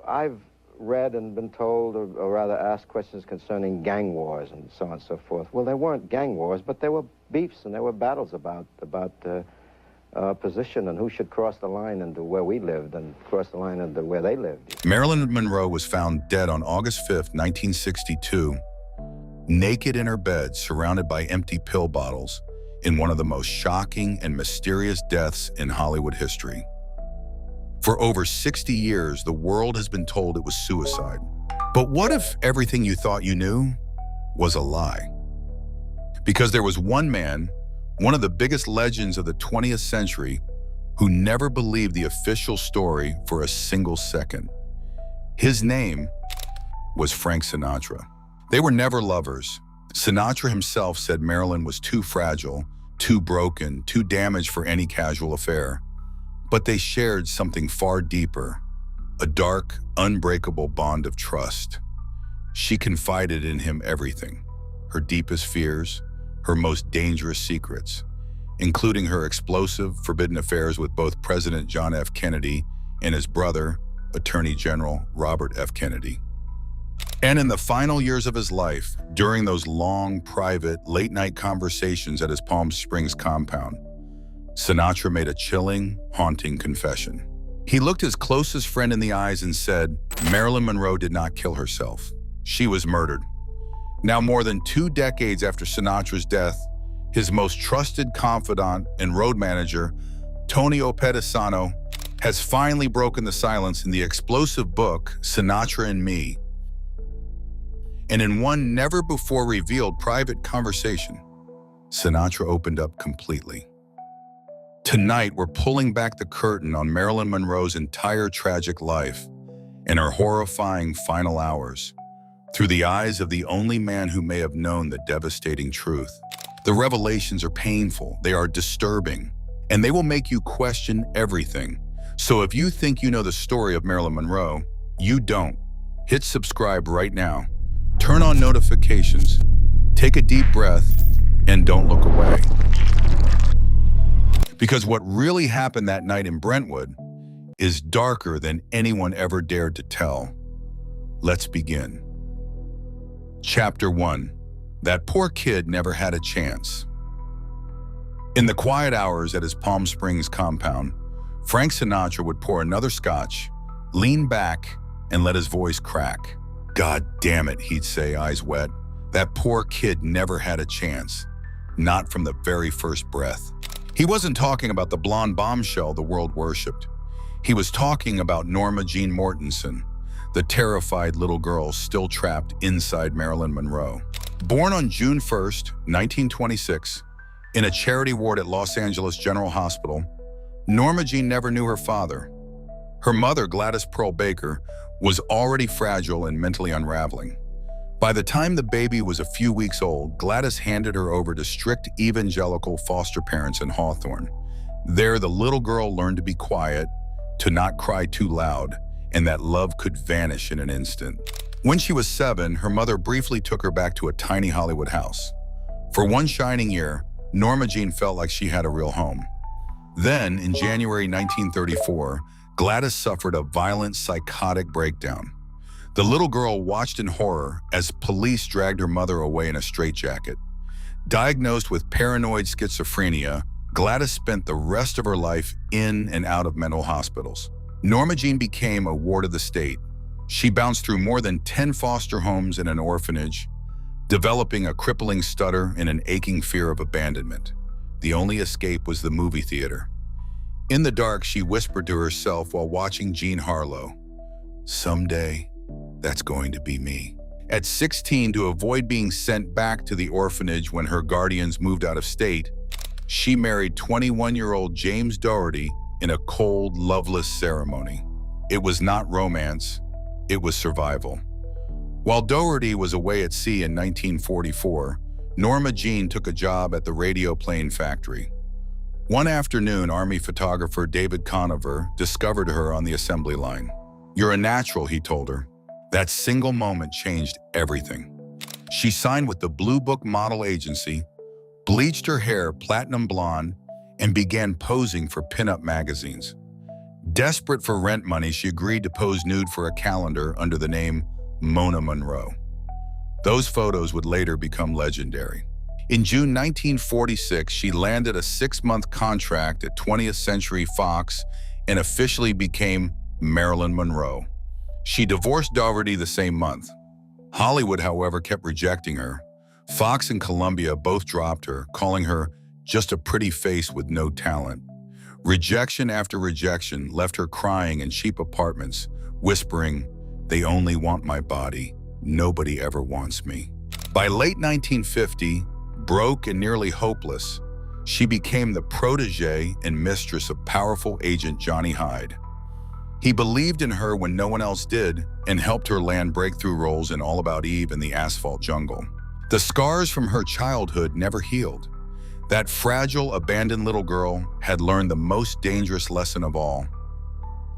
I've read and been told, or rather asked questions concerning gang wars and so on and so forth. Well, there weren't gang wars, but there were beefs and there were battles about position and who should cross the line into where we lived and cross the line into where they lived. Marilyn Monroe was found dead on August 5th, 1962, naked in her bed, surrounded by empty pill bottles, in one of the most shocking and mysterious deaths in Hollywood history. For over 60 years, the world has been told it was suicide. But what if everything you thought you knew was a lie? Because there was one man, one of the biggest legends of the 20th century, who never believed the official story for a single second. His name was Frank Sinatra. They were never lovers. Sinatra himself said Marilyn was too fragile, too broken, too damaged for any casual affair. But they shared something far deeper, a dark, unbreakable bond of trust. She confided in him everything, her deepest fears, her most dangerous secrets, including her explosive, forbidden affairs with both President John F. Kennedy and his brother, Attorney General Robert F. Kennedy. And in the final years of his life, during those long, private, late-night conversations at his Palm Springs compound, Sinatra made a chilling, haunting confession. He looked his closest friend in the eyes and said, Marilyn Monroe did not kill herself. She was murdered. Now, more than 2 decades after Sinatra's death, his most trusted confidant and road manager, Tonio Pedicano, has finally broken the silence in the explosive book, Sinatra and Me. And in one never-before-revealed private conversation, Sinatra opened up completely. Tonight, we're pulling back the curtain on Marilyn Monroe's entire tragic life and her horrifying final hours, through the eyes of the only man who may have known the devastating truth. The revelations are painful, they are disturbing, and they will make you question everything. So if you think you know the story of Marilyn Monroe, you don't. Hit subscribe right now, turn on notifications, take a deep breath, and don't look away. Because what really happened that night in Brentwood is darker than anyone ever dared to tell. Let's begin. Chapter 1. That poor kid never had a chance. In the quiet hours at his Palm Springs compound, Frank Sinatra would pour another scotch, lean back, and let his voice crack. God damn it, he'd say, eyes wet. That poor kid never had a chance. Not from the very first breath. He wasn't talking about the blonde bombshell the world worshipped. He was talking about Norma Jean Mortensen, the terrified little girl still trapped inside Marilyn Monroe. Born on June 1st, 1926, in a charity ward at Los Angeles General Hospital, Norma Jean never knew her father. Her mother, Gladys Pearl Baker, was already fragile and mentally unraveling. By the time the baby was a few weeks old, Gladys handed her over to strict evangelical foster parents in Hawthorne. There, the little girl learned to be quiet, to not cry too loud, and that love could vanish in an instant. When she was 7, her mother briefly took her back to a tiny Hollywood house. For one shining year, Norma Jean felt like she had a real home. Then, in January 1934, Gladys suffered a violent psychotic breakdown. The little girl watched in horror as police dragged her mother away in a straitjacket. Diagnosed with paranoid schizophrenia, Gladys spent the rest of her life in and out of mental hospitals. Norma Jean became a ward of the state. She bounced through more than 10 foster homes and an orphanage, developing a crippling stutter and an aching fear of abandonment. The only escape was the movie theater. In the dark, she whispered to herself while watching Jean Harlow, "Someday, that's going to be me." At 16, to avoid being sent back to the orphanage when her guardians moved out of state, she married 21-year-old James Dougherty in a cold, loveless ceremony. It was not romance, it was survival. While Dougherty was away at sea in 1944, Norma Jean took a job at the radio plane factory. One afternoon, Army photographer David Conover discovered her on the assembly line. "You're a natural," he told her. That single moment changed everything. She signed with the Blue Book model agency, bleached her hair platinum blonde, and began posing for pinup magazines. Desperate for rent money, she agreed to pose nude for a calendar under the name Mona Monroe. Those photos would later become legendary. In June 1946, she landed a 6-month contract at 20th Century Fox and officially became Marilyn Monroe. She divorced Dougherty the same month. Hollywood, however, kept rejecting her. Fox and Columbia both dropped her, calling her just a pretty face with no talent. Rejection after rejection left her crying in cheap apartments, whispering, "They only want my body. Nobody ever wants me." By late 1950, broke and nearly hopeless, she became the protege and mistress of powerful agent Johnny Hyde. He believed in her when no one else did and helped her land breakthrough roles in All About Eve and The Asphalt Jungle. The scars from her childhood never healed. That fragile, abandoned little girl had learned the most dangerous lesson of all.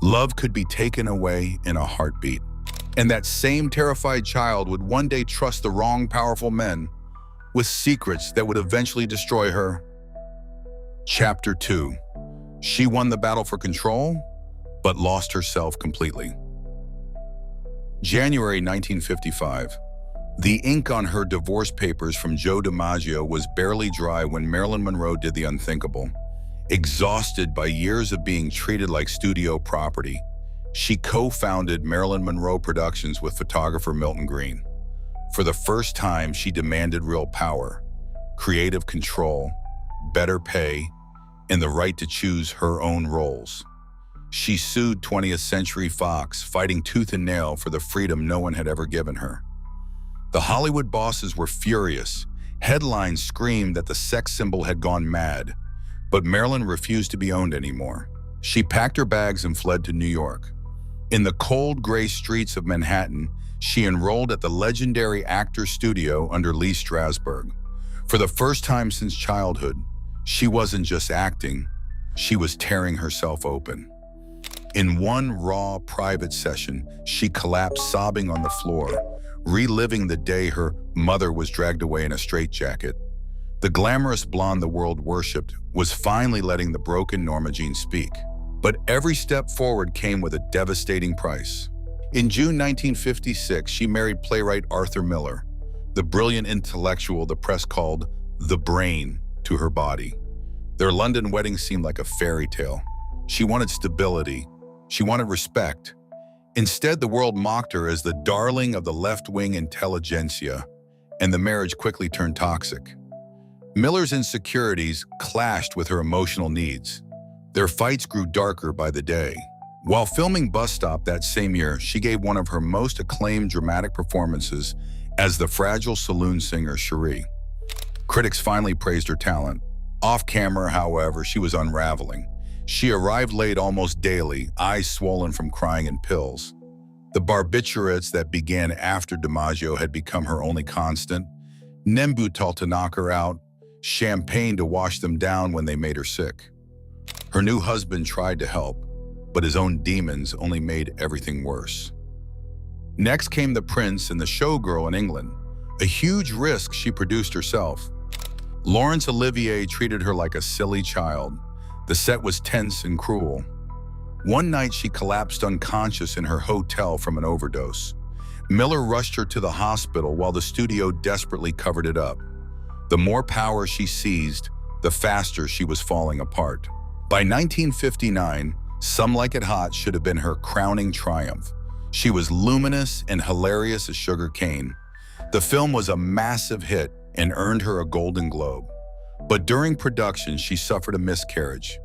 Love could be taken away in a heartbeat. And that same terrified child would one day trust the wrong powerful men with secrets that would eventually destroy her. Chapter 2. She won the battle for control, but lost herself completely. January 1955. The ink on her divorce papers from Joe DiMaggio was barely dry when Marilyn Monroe did the unthinkable. Exhausted by years of being treated like studio property, she co-founded Marilyn Monroe Productions with photographer Milton Green. For the first time, she demanded real power, creative control, better pay, and the right to choose her own roles. She sued 20th Century Fox, fighting tooth and nail for the freedom no one had ever given her. The Hollywood bosses were furious. Headlines screamed that the sex symbol had gone mad, but Marilyn refused to be owned anymore. She packed her bags and fled to New York. In the cold, gray streets of Manhattan, she enrolled at the legendary Actors Studio under Lee Strasberg. For the first time since childhood, she wasn't just acting, she was tearing herself open. In one raw, private session, she collapsed sobbing on the floor, reliving the day her mother was dragged away in a straitjacket. The glamorous blonde the world worshipped was finally letting the broken Norma Jean speak. But every step forward came with a devastating price. In June 1956, she married playwright Arthur Miller, the brilliant intellectual the press called the brain to her body. Their London wedding seemed like a fairy tale. She wanted stability. She wanted respect. Instead, the world mocked her as the darling of the left-wing intelligentsia, and the marriage quickly turned toxic. Miller's insecurities clashed with her emotional needs. Their fights grew darker by the day. While filming Bus Stop that same year, she gave one of her most acclaimed dramatic performances as the fragile saloon singer Cherie. Critics finally praised her talent. Off-camera, however, she was unraveling. She arrived late almost daily, eyes swollen from crying and pills. The barbiturates that began after DiMaggio had become her only constant. Nembutal to knock her out, champagne to wash them down when they made her sick. Her new husband tried to help, but his own demons only made everything worse. Next came the Prince and the Showgirl in England, a huge risk she produced herself. Laurence Olivier treated her like a silly child. The set was tense and cruel. One night she collapsed unconscious in her hotel from an overdose. Miller rushed her to the hospital while the studio desperately covered it up. The more power she seized, the faster she was falling apart. By 1959, Some Like It Hot should have been her crowning triumph. She was luminous and hilarious as sugar cane. The film was a massive hit and earned her a Golden Globe. But during production, she suffered a miscarriage,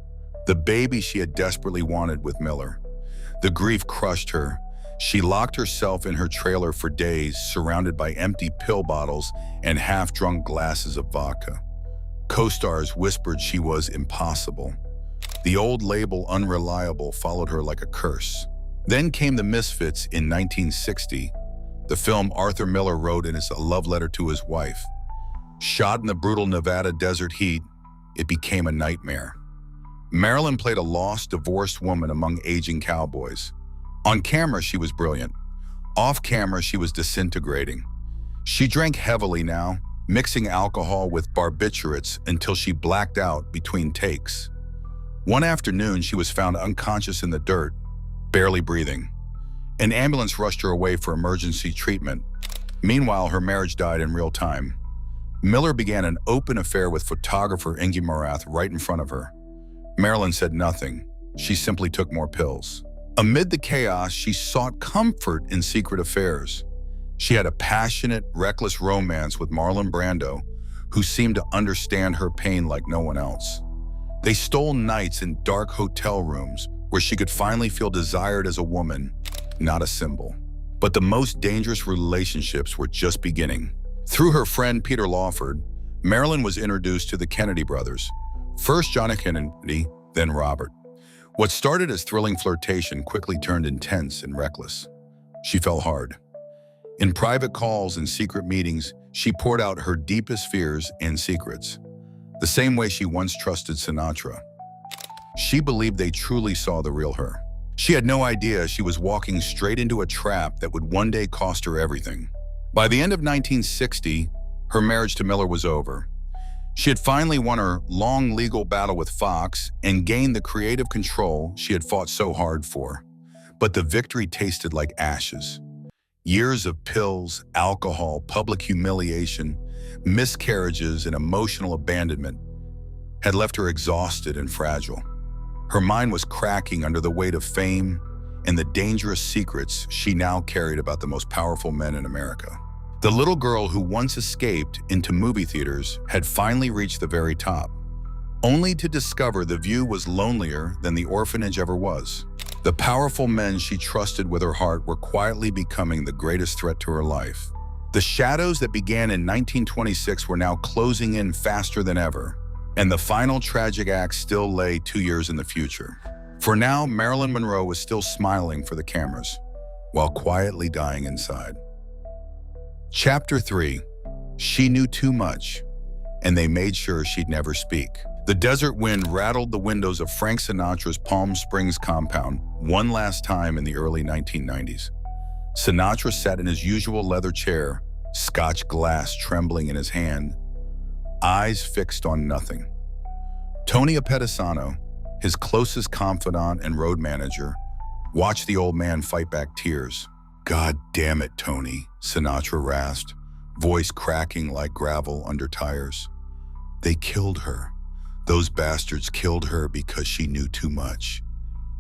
the baby she had desperately wanted with Miller. The grief crushed her. She locked herself in her trailer for days, surrounded by empty pill bottles and half-drunk glasses of vodka. Co-stars whispered she was impossible. The old label Unreliable followed her like a curse. Then came The Misfits in 1960, the film Arthur Miller wrote in as a love letter to his wife. Shot in the brutal Nevada desert heat, it became a nightmare. Marilyn played a lost, divorced woman among aging cowboys. On camera, she was brilliant. Off camera, she was disintegrating. She drank heavily now, mixing alcohol with barbiturates until she blacked out between takes. One afternoon, she was found unconscious in the dirt, barely breathing. An ambulance rushed her away for emergency treatment. Meanwhile, her marriage died in real time. Miller began an open affair with photographer Inge Morath right in front of her. Marilyn said nothing. She simply took more pills. Amid the chaos, she sought comfort in secret affairs. She had a passionate, reckless romance with Marlon Brando, who seemed to understand her pain like no one else. They stole nights in dark hotel rooms where she could finally feel desired as a woman, not a symbol. But the most dangerous relationships were just beginning. Through her friend Peter Lawford, Marilyn was introduced to the Kennedy brothers. First John F. Kennedy, then Robert. What started as thrilling flirtation quickly turned intense and reckless. She fell hard. In private calls and secret meetings, she poured out her deepest fears and secrets, the same way she once trusted Sinatra. She believed they truly saw the real her. She had no idea she was walking straight into a trap that would one day cost her everything. By the end of 1960, her marriage to Miller was over. She had finally won her long legal battle with Fox and gained the creative control she had fought so hard for. But the victory tasted like ashes. Years of pills, alcohol, public humiliation, miscarriages, and emotional abandonment had left her exhausted and fragile. Her mind was cracking under the weight of fame and the dangerous secrets she now carried about the most powerful men in America. The little girl who once escaped into movie theaters had finally reached the very top, only to discover the view was lonelier than the orphanage ever was. The powerful men she trusted with her heart were quietly becoming the greatest threat to her life. The shadows that began in 1926 were now closing in faster than ever, and the final tragic act still lay 2 years in the future. For now, Marilyn Monroe was still smiling for the cameras, while quietly dying inside. Chapter 3. She knew too much, and they made sure she'd never speak. The desert wind rattled the windows of Frank Sinatra's Palm Springs compound one last time in the early 1990s. Sinatra sat in his usual leather chair, Scotch glass trembling in his hand, eyes fixed on nothing. Tony Apettisano, his closest confidant and road manager, watched the old man fight back tears. "God damn it, Tony," Sinatra rasped, voice cracking like gravel under tires. "They killed her. Those bastards killed her because she knew too much,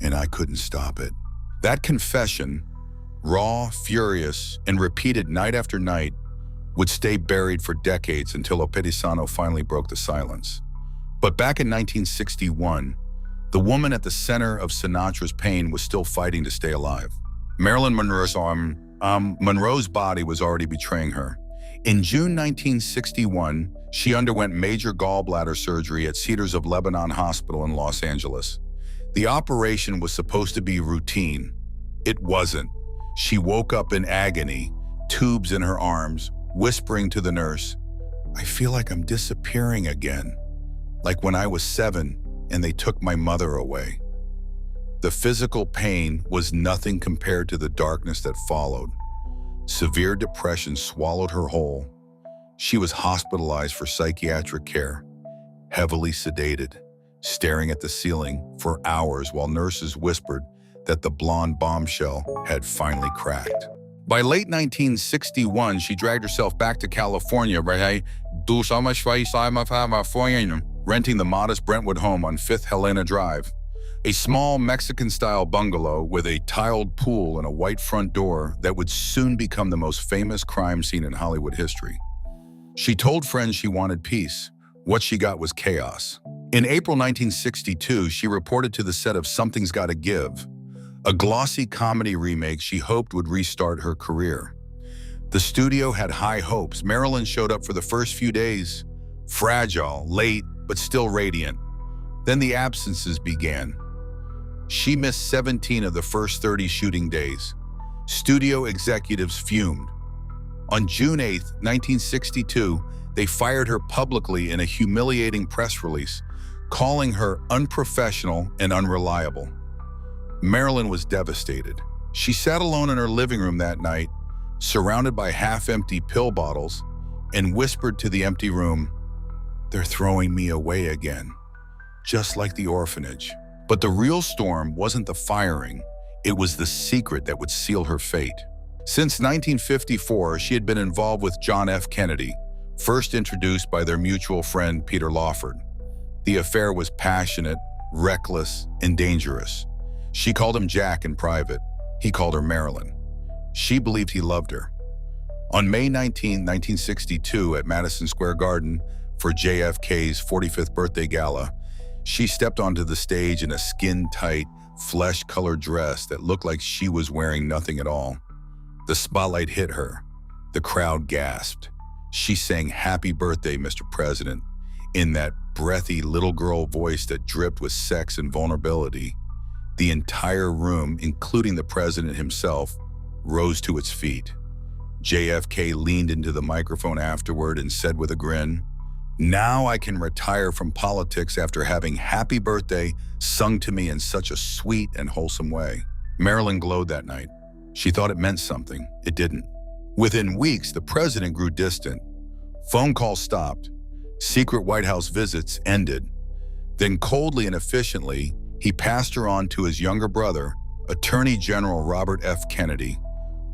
and I couldn't stop it." That confession, raw, furious, and repeated night after night, would stay buried for decades until Apettisano finally broke the silence. But back in 1961, the woman at the center of Sinatra's pain was still fighting to stay alive. Marilyn Monroe's body was already betraying her. In June 1961, she underwent major gallbladder surgery at Cedars of Lebanon Hospital in Los Angeles. The operation was supposed to be routine. It wasn't. She woke up in agony, tubes in her arms, whispering to the nurse, "I feel like I'm disappearing again, like when I was 7 and they took my mother away." The physical pain was nothing compared to the darkness that followed. Severe depression swallowed her whole. She was hospitalized for psychiatric care, heavily sedated, staring at the ceiling for hours while nurses whispered that the blonde bombshell had finally cracked. By late 1961, she dragged herself back to California, renting the modest Brentwood home on 5th Helena Drive, a small Mexican-style bungalow with a tiled pool and a white front door that would soon become the most famous crime scene in Hollywood history. She told friends she wanted peace. What she got was chaos. In April 1962, she reported to the set of Something's Gotta Give, a glossy comedy remake she hoped would restart her career. The studio had high hopes. Marilyn showed up for the first few days, fragile, late, but still radiant. Then the absences began. She missed 17 of the first 30 shooting days. Studio executives fumed. On June 8, 1962, they fired her publicly in a humiliating press release, calling her unprofessional and unreliable. Marilyn was devastated. She sat alone in her living room that night, surrounded by half-empty pill bottles, and whispered to the empty room, "They're throwing me away again. just like the orphanage. But the real storm wasn't the firing, it was the secret that would seal her fate. Since 1954, she had been involved with John F. Kennedy, first introduced by their mutual friend Peter Lawford. The affair was passionate, reckless, and dangerous. She called him Jack in private. He called her Marilyn. She believed he loved her. On May 19, 1962, at Madison Square Garden for JFK's 45th birthday gala, she stepped onto the stage in a skin-tight, flesh-colored dress that looked like she was wearing nothing at all. The spotlight hit her. The crowd gasped. She sang "Happy Birthday, Mr. President," in that breathy little girl voice that dripped with sex and vulnerability. The entire room, including the president himself, rose to its feet. JFK leaned into the microphone afterward and said with a grin, "Now I can retire from politics after having 'Happy Birthday' sung to me in such a sweet and wholesome way." Marilyn glowed that night. She thought it meant something. It didn't. Within weeks, the president grew distant. Phone calls stopped. Secret White House visits ended. Then coldly and efficiently, he passed her on to his younger brother, Attorney General Robert F. Kennedy.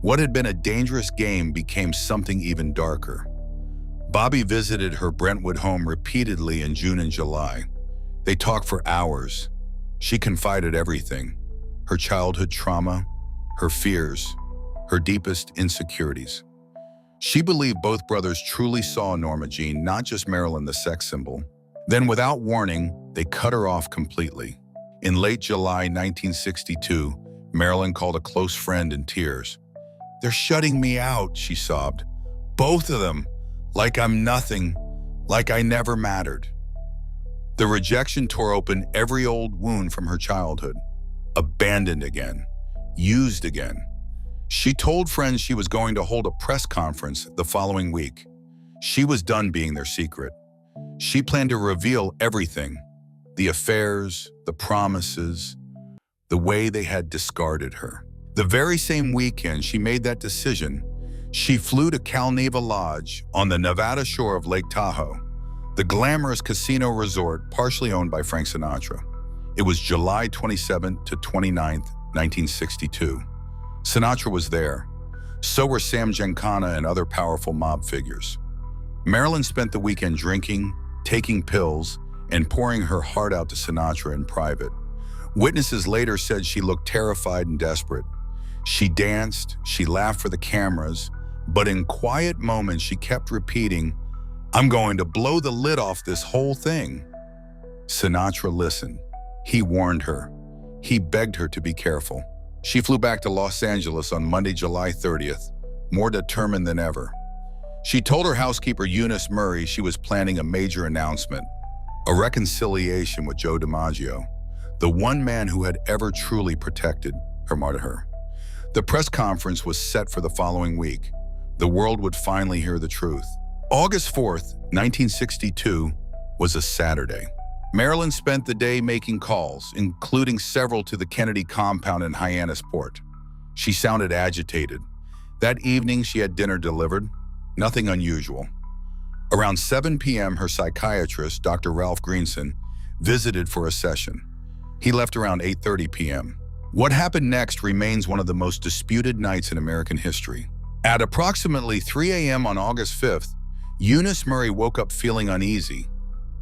What had been a dangerous game became something even darker. Bobby visited her Brentwood home repeatedly in June and July. They talked for hours. She confided everything: her childhood trauma, her fears, her deepest insecurities. She believed both brothers truly saw Norma Jean, not just Marilyn, the sex symbol. Then, without warning, they cut her off completely. In late July 1962, Marilyn called a close friend in tears. "They're shutting me out," she sobbed. "Both of them. Like I'm nothing. Like I never mattered." The rejection tore open every old wound from her childhood. Abandoned again. Used again. She told friends she was going to hold a press conference the following week. She was done being their secret. She planned to reveal everything: the affairs, the promises, the way they had discarded her. The very same weekend she made that decision, she flew to Calneva Lodge on the Nevada shore of Lake Tahoe, the glamorous casino resort partially owned by Frank Sinatra. It was July 27th to 29th, 1962. Sinatra was there. So were Sam Giancana and other powerful mob figures. Marilyn spent the weekend drinking, taking pills, and pouring her heart out to Sinatra in private. Witnesses later said she looked terrified and desperate. She danced, she laughed for the cameras, but in quiet moments she kept repeating, "I'm going to blow the lid off this whole thing." Sinatra listened. He warned her. He begged her to be careful. She flew back to Los Angeles on Monday, July 30th, more determined than ever. She told her housekeeper Eunice Murray she was planning a major announcement, a reconciliation with Joe DiMaggio, the one man who had ever truly protected her. The press conference was set for the following week. The world would finally hear the truth. August 4th, 1962, was a Saturday. Marilyn spent the day making calls, including several to the Kennedy compound in Hyannisport. She sounded agitated. That evening, she had dinner delivered. Nothing unusual. Around 7 p.m., her psychiatrist, Dr. Ralph Greenson, visited for a session. He left around 8:30 p.m. What happened next remains one of the most disputed nights in American history. At approximately 3 a.m. on August 5th, Eunice Murray woke up feeling uneasy.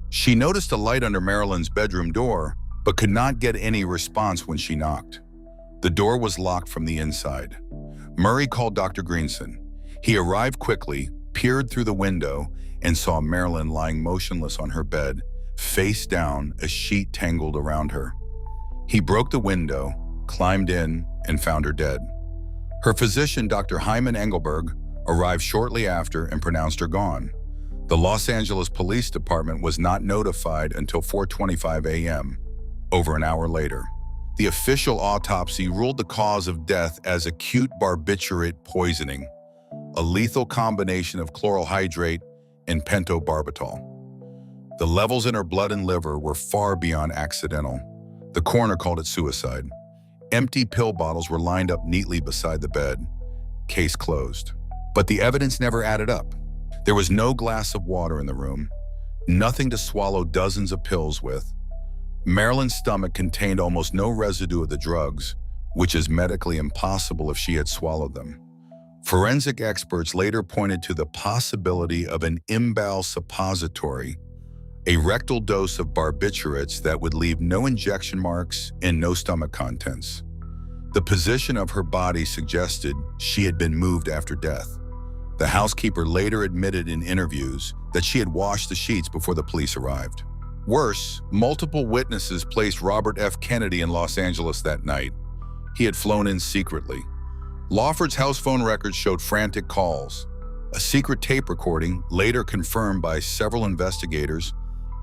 She noticed a light under Marilyn's bedroom door, but could not get any response when she knocked. The door was locked from the inside. Murray called Dr. Greenson. He arrived quickly, peered through the window, and saw Marilyn lying motionless on her bed, face down, a sheet tangled around her. He broke the window, climbed in, and found her dead. Her physician, Dr. Hyman Engelberg, arrived shortly after and pronounced her gone. The Los Angeles Police Department was not notified until 4:25 a.m., over an hour later. The official autopsy ruled the cause of death as acute barbiturate poisoning, a lethal combination of chloral hydrate and pentobarbital. The levels in her blood and liver were far beyond accidental. The coroner called it suicide. Empty pill bottles were lined up neatly beside the bed. Case closed. But the evidence never added up. There was no glass of water in the room, nothing to swallow dozens of pills with. Marilyn's stomach contained almost no residue of the drugs, which is medically impossible if she had swallowed them. Forensic experts later pointed to the possibility of an imbal suppository, a rectal dose of barbiturates that would leave no injection marks and no stomach contents. The position of her body suggested she had been moved after death. The housekeeper later admitted in interviews that she had washed the sheets before the police arrived. Worse, multiple witnesses placed Robert F. Kennedy in Los Angeles that night. He had flown in secretly. Lawford's house phone records showed frantic calls. A secret tape recording, later confirmed by several investigators,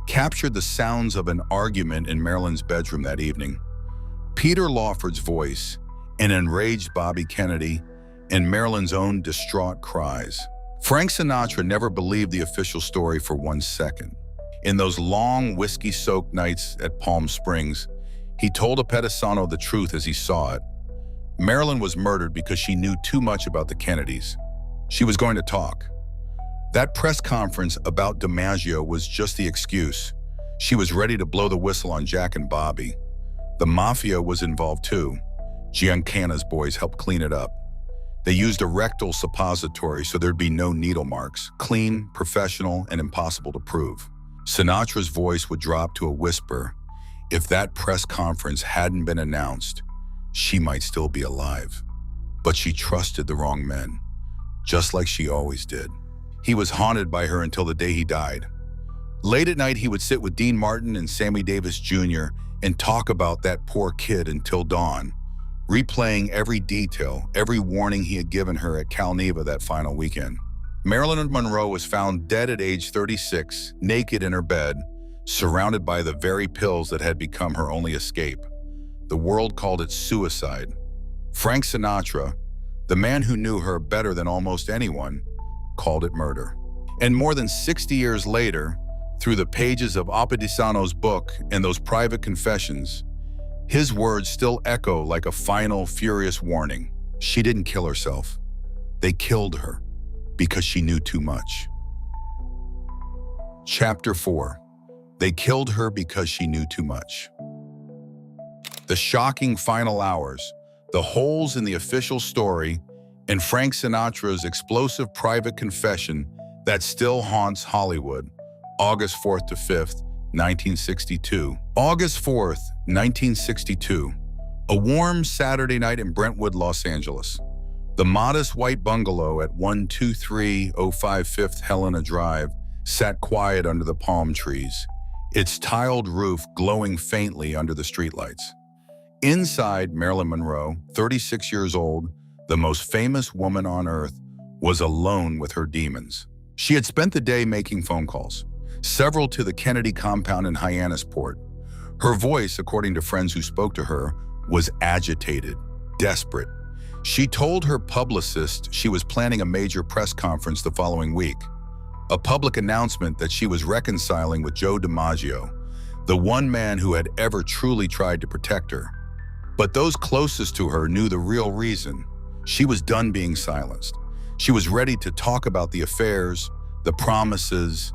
captured the sounds of an argument in Marilyn's bedroom that evening. Peter Lawford's voice, an enraged Bobby Kennedy, and Marilyn's own distraught cries. Frank Sinatra never believed the official story for 1 second. In those long, whiskey-soaked nights at Palm Springs, he told a Pedisano the truth as he saw it. Marilyn was murdered because she knew too much about the Kennedys. She was going to talk. That press conference about DiMaggio was just the excuse. She was ready to blow the whistle on Jack and Bobby. The mafia was involved too. Giancana's boys helped clean it up. They used a rectal suppository so there'd be no needle marks, clean, professional, and impossible to prove. Sinatra's voice would drop to a whisper. If that press conference hadn't been announced, she might still be alive. But she trusted the wrong men, just like she always did. He was haunted by her until the day he died. Late at night, he would sit with Dean Martin and Sammy Davis Jr. and talk about that poor kid until dawn, replaying every detail, every warning he had given her at Cal Neva that final weekend. Marilyn Monroe was found dead at age 36, naked in her bed, surrounded by the very pills that had become her only escape. The world called it suicide. Frank Sinatra, the man who knew her better than almost anyone, called it murder. And more than 60 years later, through the pages of Appadisano's book and those private confessions, his words still echo like a final, furious warning. She didn't kill herself. They killed her because she knew too much. Chapter 4. They killed her because she knew too much. The shocking final hours, the holes in the official story, and Frank Sinatra's explosive private confession that still haunts Hollywood, August 4th to 5th, 1962. August 4th, 1962. A warm Saturday night in Brentwood, Los Angeles. The modest white bungalow at 12305 Fifth Helena Drive sat quiet under the palm trees, its tiled roof glowing faintly under the streetlights. Inside, Marilyn Monroe, 36 years old, the most famous woman on earth, was alone with her demons. She had spent the day making phone calls, several to the Kennedy compound in Hyannisport. Her voice, according to friends who spoke to her, was agitated, desperate. She told her publicist she was planning a major press conference the following week, a public announcement that she was reconciling with Joe DiMaggio, the one man who had ever truly tried to protect her. But those closest to her knew the real reason. She was done being silenced. She was ready to talk about the affairs, the promises,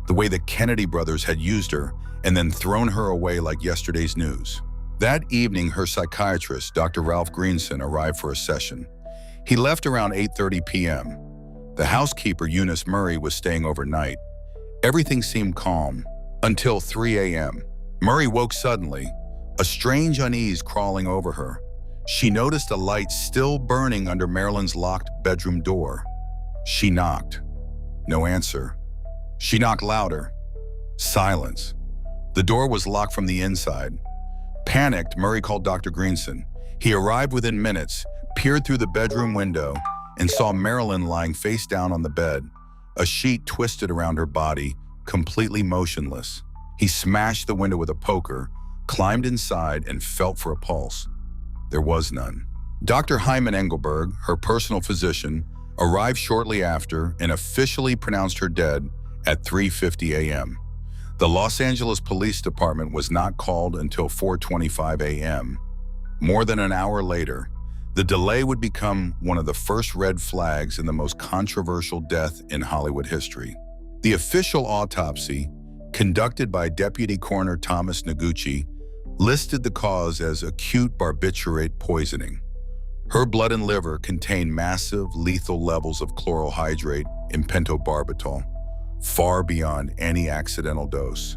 the way the Kennedy brothers had used her and then thrown her away like yesterday's news. That evening, her psychiatrist, Dr. Ralph Greenson, arrived for a session. He left around 8:30 p.m. The housekeeper, Eunice Murray, was staying overnight. Everything seemed calm until 3 a.m. Murray woke suddenly, a strange unease crawling over her. She noticed a light still burning under Marilyn's locked bedroom door. She knocked. No answer. She knocked louder. Silence. The door was locked from the inside. Panicked, Murray called Dr. Greenson. He arrived within minutes, peered through the bedroom window, and saw Marilyn lying face down on the bed, a sheet twisted around her body, completely motionless. He smashed the window with a poker, climbed inside, and felt for a pulse. There was none. Dr. Hyman Engelberg, her personal physician, arrived shortly after and officially pronounced her dead at 3:50 a.m. The Los Angeles Police Department was not called until 4:25 a.m. More than an hour later, the delay would become one of the first red flags in the most controversial death in Hollywood history. The official autopsy, conducted by Deputy Coroner Thomas Noguchi, listed the cause as acute barbiturate poisoning. Her blood and liver contained massive, lethal levels of chlorohydrate and pentobarbital, far beyond any accidental dose.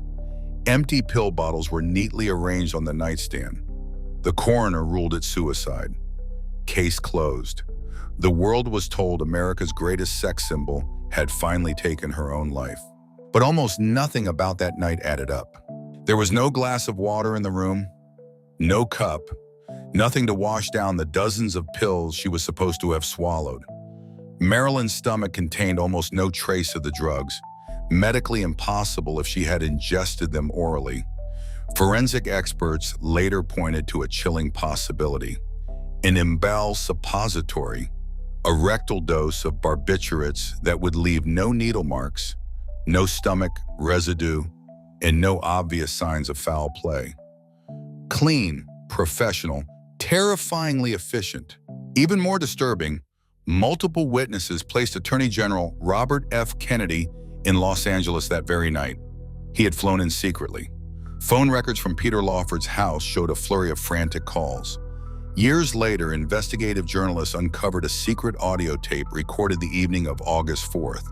Empty pill bottles were neatly arranged on the nightstand. The coroner ruled it suicide. Case closed. The world was told America's greatest sex symbol had finally taken her own life. But almost nothing about that night added up. There was no glass of water in the room, no cup, nothing to wash down the dozens of pills she was supposed to have swallowed. Marilyn's stomach contained almost no trace of the drugs, medically impossible if she had ingested them orally. Forensic experts later pointed to a chilling possibility: an embowel suppository, a rectal dose of barbiturates that would leave no needle marks, no stomach residue, and no obvious signs of foul play. Clean, professional, terrifyingly efficient. Even more disturbing, multiple witnesses placed Attorney General Robert F. Kennedy in Los Angeles that very night. He had flown in secretly. Phone records from Peter Lawford's house showed a flurry of frantic calls. Years later, investigative journalists uncovered a secret audio tape recorded the evening of August 4th,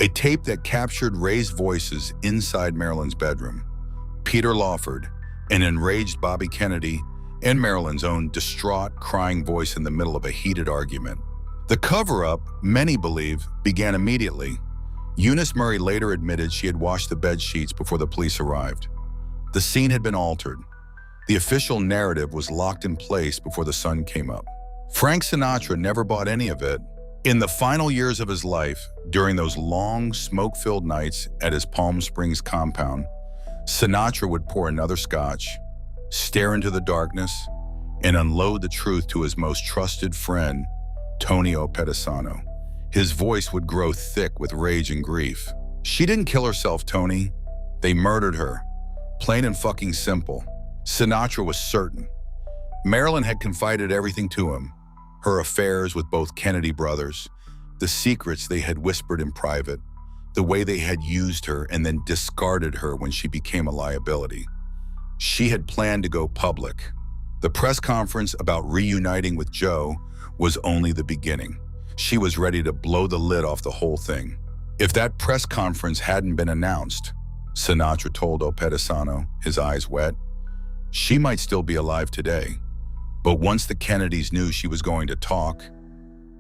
a tape that captured raised voices inside Marilyn's bedroom. Peter Lawford, an enraged Bobby Kennedy, and Marilyn's own distraught, crying voice in the middle of a heated argument. The cover-up, many believe, began immediately. Eunice Murray later admitted she had washed the bed sheets before the police arrived. The scene had been altered. The official narrative was locked in place before the sun came up. Frank Sinatra never bought any of it. In the final years of his life, during those long, smoke-filled nights at his Palm Springs compound, Sinatra would pour another scotch, stare into the darkness, and unload the truth to his most trusted friend, Tonio Pedisano. His voice would grow thick with rage and grief. "She didn't kill herself, Tony. They murdered her. Plain and fucking simple." Sinatra was certain. Marilyn had confided everything to him: her affairs with both Kennedy brothers, the secrets they had whispered in private, the way they had used her and then discarded her when she became a liability. She had planned to go public. The press conference about reuniting with Joe was only the beginning. She was ready to blow the lid off the whole thing. If that press conference hadn't been announced, Sinatra told Pedisano, his eyes wet, she might still be alive today. But once the Kennedys knew she was going to talk,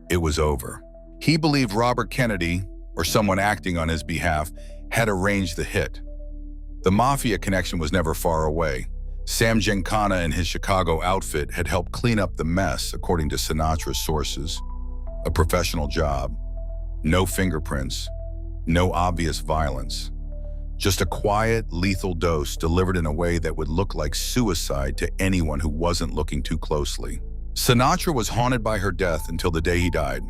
it was over. He believed Robert Kennedy, or someone acting on his behalf, had arranged the hit. The mafia connection was never far away. Sam Giancana and his Chicago outfit had helped clean up the mess, according to Sinatra's sources. A professional job, no fingerprints, no obvious violence. Just a quiet, lethal dose delivered in a way that would look like suicide to anyone who wasn't looking too closely. Sinatra was haunted by her death until the day he died.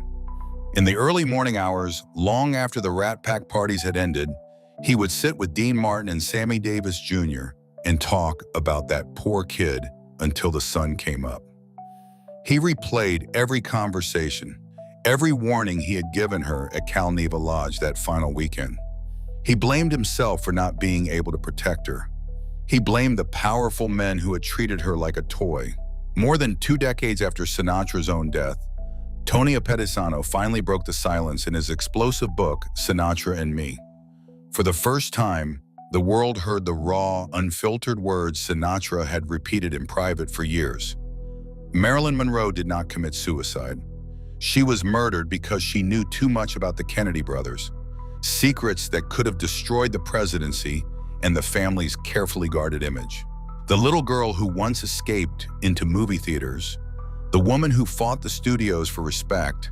In the early morning hours, long after the Rat Pack parties had ended, he would sit with Dean Martin and Sammy Davis Jr. and talk about that poor kid until the sun came up. He replayed every conversation, every warning he had given her at Cal Neva Lodge that final weekend. He blamed himself for not being able to protect her. He blamed the powerful men who had treated her like a toy. More than 2 decades after Sinatra's own death, Tonio Pedisano finally broke the silence in his explosive book, Sinatra and Me. For the first time, the world heard the raw, unfiltered words Sinatra had repeated in private for years. Marilyn Monroe did not commit suicide. She was murdered because she knew too much about the Kennedy brothers, secrets that could have destroyed the presidency and the family's carefully guarded image. The little girl who once escaped into movie theaters, the woman who fought the studios for respect,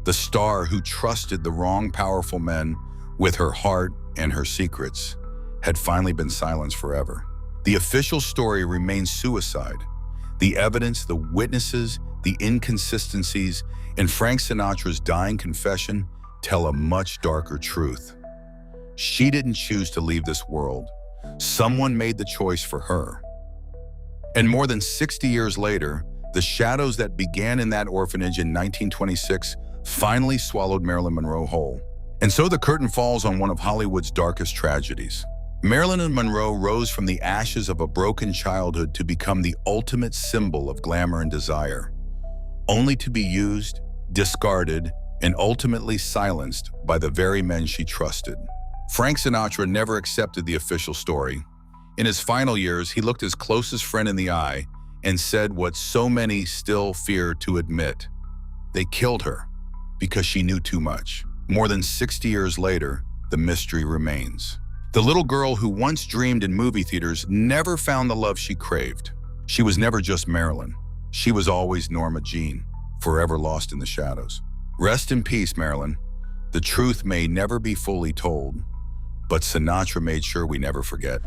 the star who trusted the wrong powerful men with her heart and her secrets, had finally been silenced forever. The official story remains suicide. The evidence, the witnesses, the inconsistencies, and Frank Sinatra's dying confession tell a much darker truth. She didn't choose to leave this world. Someone made the choice for her. And more than 60 years later, the shadows that began in that orphanage in 1926 finally swallowed Marilyn Monroe whole. And so the curtain falls on one of Hollywood's darkest tragedies. Marilyn Monroe rose from the ashes of a broken childhood to become the ultimate symbol of glamour and desire, only to be used, discarded, and ultimately silenced by the very men she trusted. Frank Sinatra never accepted the official story. In his final years, he looked his closest friend in the eye and said what so many still fear to admit. They killed her because she knew too much. More than 60 years later, the mystery remains. The little girl who once dreamed in movie theaters never found the love she craved. She was never just Marilyn. She was always Norma Jean, forever lost in the shadows. Rest in peace, Marilyn. The truth may never be fully told, but Sinatra made sure we never forget.